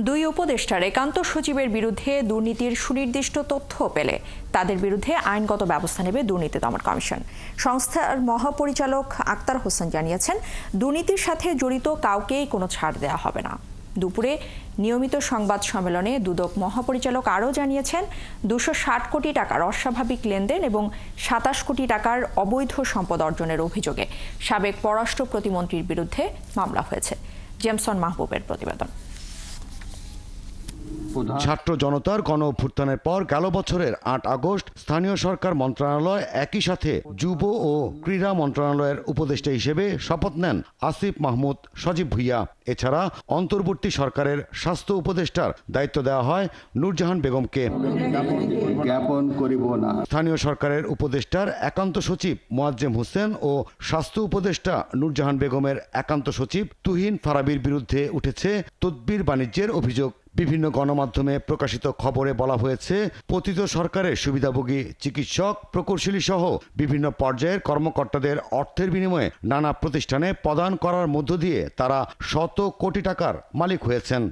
দুই উপদেষ্টার একান্ত সচিবের বিরুদ্ধে দুর্নীতির সুনির্দিষ্ট তথ্য পেলে তাদের বিরুদ্ধে আইনগত ব্যবস্থা নেবে দুর্নীতি দমন কমিশন। সংস্থার মহাপরিচালক আক্তার হোসেন জানিয়েছেন, দুর্নীতির সাথে জড়িত কাউকেই কোনো ছাড় দেওয়া হবে না। দুপুরে নিয়মিত সংবাদ সম্মেলনে দুদক মহাপরিচালক আরও জানিয়েছেন, 260 কোটি টাকার অস্বাভাবিক লেনদেন এবং 27 কোটি টাকার অবৈধ সম্পদ অর্জনের অভিযোগে সাবেক পররাষ্ট্র প্রতিমন্ত্রীর বিরুদ্ধে মামলা হয়েছে। জেমসন মাহবুবের প্রতিবেদন। ছাত্র জনতার গণ অভ্যুত্থানের পর গেল বছরের 8 আগস্ট স্থানীয় সরকার মন্ত্রণালয় একই সাথে যুব ও ক্রীড়া মন্ত্রণালয়ের উপদেষ্টা হিসেবে শপথ নেন আসিফ মাহমুদ সজীব ভুইয়া। এছাড়া অন্তর্বর্তী সরকারের স্বাস্থ্য উপদেষ্টার দায়িত্ব দেওয়া হয় নূরজাহান বেগমকে। স্থানীয় সরকারের উপদেষ্টার একান্ত সচিব মোয়াজ্জেম হোসেন ও স্বাস্থ্য উপদেষ্টা নূরজাহান বেগমের একান্ত সচিব তুহিন ফারাবির বিরুদ্ধে উঠেছে তদবির বাণিজ্যের অভিযোগ। বিভিন্ন গণমাধ্যমে প্রকাশিত খবরে বলা হয়েছে, পতিত সরকারের সুবিধাভোগী চিকিৎসক, প্রকৌশলী সহ বিভিন্ন পর্যায়ের কর্মকর্তাদের অর্থের বিনিময়ে নানা প্রতিষ্ঠানে প্রদান করার মধ্য দিয়ে তারা শত কোটি টাকার মালিক হয়েছেন।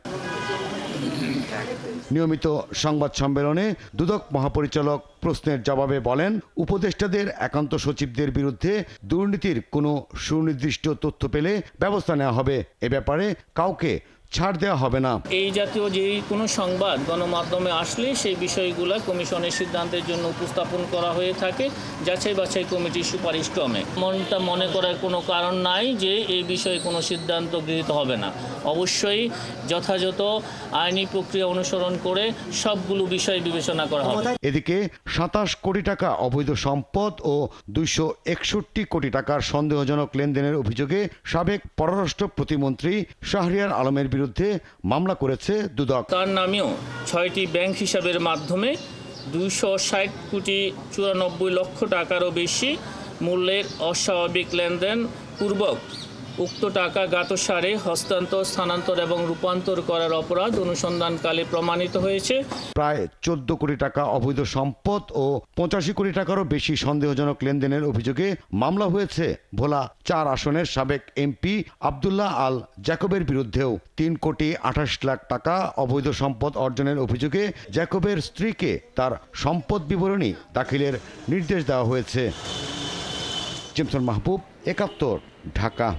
নিয়মিত সংবাদ সম্মেলনে দুদক মহাপরিচালক প্রশ্নের জবাবে বলেন, উপদেষ্টাদের একান্ত সচিবদের বিরুদ্ধে দুর্নীতির কোনো সুনির্দিষ্ট তথ্য পেলে ব্যবস্থা নেওয়া হবে। এ ব্যাপারে কাউকে ছাড় দেওয়া হবে না। এই জাতীয় যে কোনো সংবাদ গণমাধ্যমে আসলে সেই বিষয়গুলো কমিশনের সিদ্ধান্তের জন্য উপস্থাপন করা হয়ে থাকে যাচাই বাছাই কমিটির সুপারিশ ক্রমে। মনটা মনে করার কোনো কারণ নাই যে এই বিষয়ে কোনো সিদ্ধান্ত গৃহীত হবে না। অবশ্যই যথাযথ আইনি প্রক্রিয়া অনুসরণ করে সবগুলো বিষয় বিবেচনা করা হবে। এদিকে 27 কোটি টাকা অবৈধ সম্পদ ও 261 কোটি টাকার সন্দেহজনক লেনদেনের অভিযোগে সাবেক পররাষ্ট্র প্রতিমন্ত্রী শাহরিয়ার আলমের বিরুদ্ধে মামলা করেছে দুদক। তার নামেও 6টি ব্যাংক হিসাবের মাধ্যমে 260 কোটি 94 লক্ষ টাকারও বেশি মূল্যের অস্বাভাবিক লেনদেন পূর্বক উক্ত টাকা জ্ঞাতসারে হস্তান্তর, স্থানান্তর এবং রূপান্তর করার অপরাধ অনুসন্ধানকালে প্রমাণিত হয়েছে। প্রায় 14 কোটি টাকা অবৈধ সম্পদ ও 85 কোটি টাকারও বেশি সন্দেহজনক লেনদেনের অভিযোগে মামলা হয়েছে ভোলা 4 আসনের সাবেক এমপি আব্দুল্লাহ আল জ্যাকবের বিরুদ্ধেও। 3 কোটি 28 লাখ টাকা অবৈধ সম্পদ অর্জনের অভিযোগে জ্যাকবের স্ত্রীকে তার সম্পদ বিবরণী দাখিলের নির্দেশ দেওয়া হয়েছে। জেমসন মাহবুব, 71, ঢাকা।